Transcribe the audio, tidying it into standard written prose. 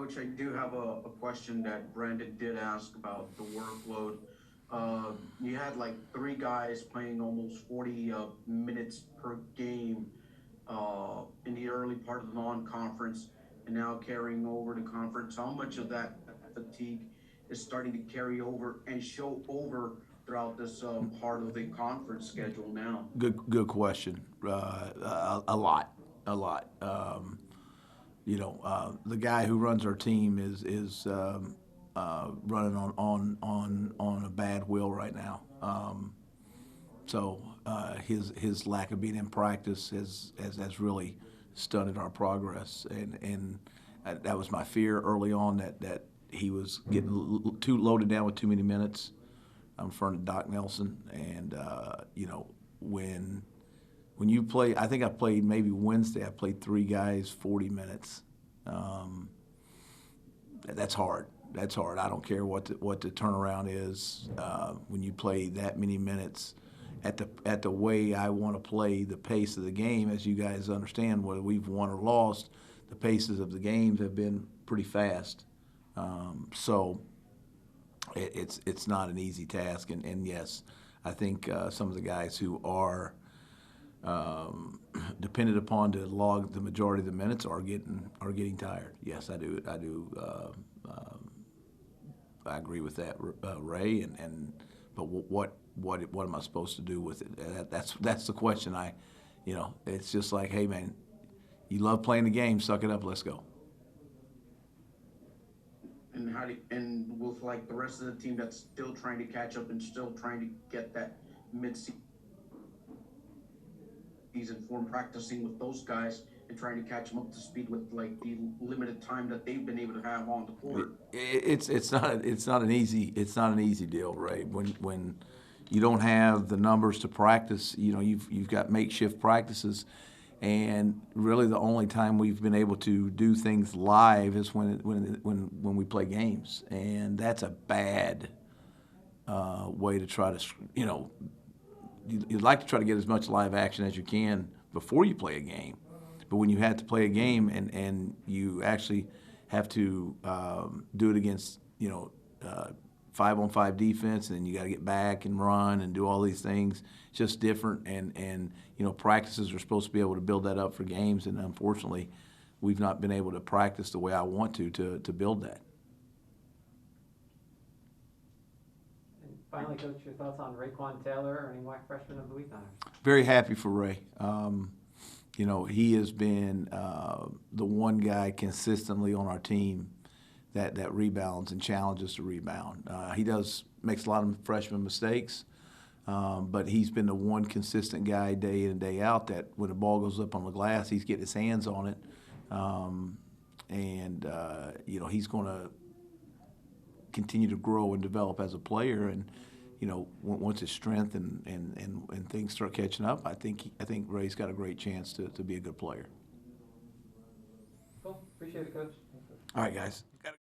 Coach, I do have a question that Brandon did ask about the workload. You had like three guys playing almost 40 minutes per game in the early part of the non-conference, and now carrying over to conference. How much of that fatigue is starting to carry over and show over throughout this part of the conference schedule now? Good question. A lot, a lot. The guy who runs our team is running on a bad wheel right now. So his lack of being in practice has really stunted our progress, and that was my fear early on that he was getting too loaded down with too many minutes. I'm referring to Doc Nelson, and when you play, I think I played maybe Wednesday. I played three guys 40 minutes. Um, that's hard. That's hard. I don't care what the turnaround is when you play that many minutes at the way I want to play the pace of the game. As you guys understand, whether we've won or lost, the paces of the games have been pretty fast. So it's not an easy task. And yes, I think some of the guys who are dependent upon to log the majority of the minutes are getting tired. Yes, I do. I agree with that, Ray. But what am I supposed to do with it? That's the question. It's just like, hey man, you love playing the game. Suck it up. Let's go. And and with like the rest of the team that's still trying to catch up and still trying to get that mid-season form, practicing with those guys and trying to catch them up to speed with like the limited time that they've been able to have on the court. It's not an easy deal, Ray. When you don't have the numbers to practice, you've got makeshift practices, and really the only time we've been able to do things live is when we play games, and that's a bad way to try to you'd like to try to get as much live action as you can before you play a game. But when you have to play a game and you actually have to do it against, 5-on-5 defense, and then you got to get back and run and do all these things, it's just different. And practices are supposed to be able to build that up for games, and unfortunately, we've not been able to practice the way I want to build that. Finally, Coach, your thoughts on Rayquan Taylor earning WAC Freshman of the Week honors? Very happy for Ray. He has been the one guy consistently on our team that rebounds and challenges to rebound. He makes a lot of freshman mistakes, but he's been the one consistent guy day in and day out that when the ball goes up on the glass, he's getting his hands on it. He's going to continue to grow and develop as a player, and once his strength and things start catching up, I think Ray's got a great chance to be a good player. Cool. Appreciate it, Coach. All right, guys.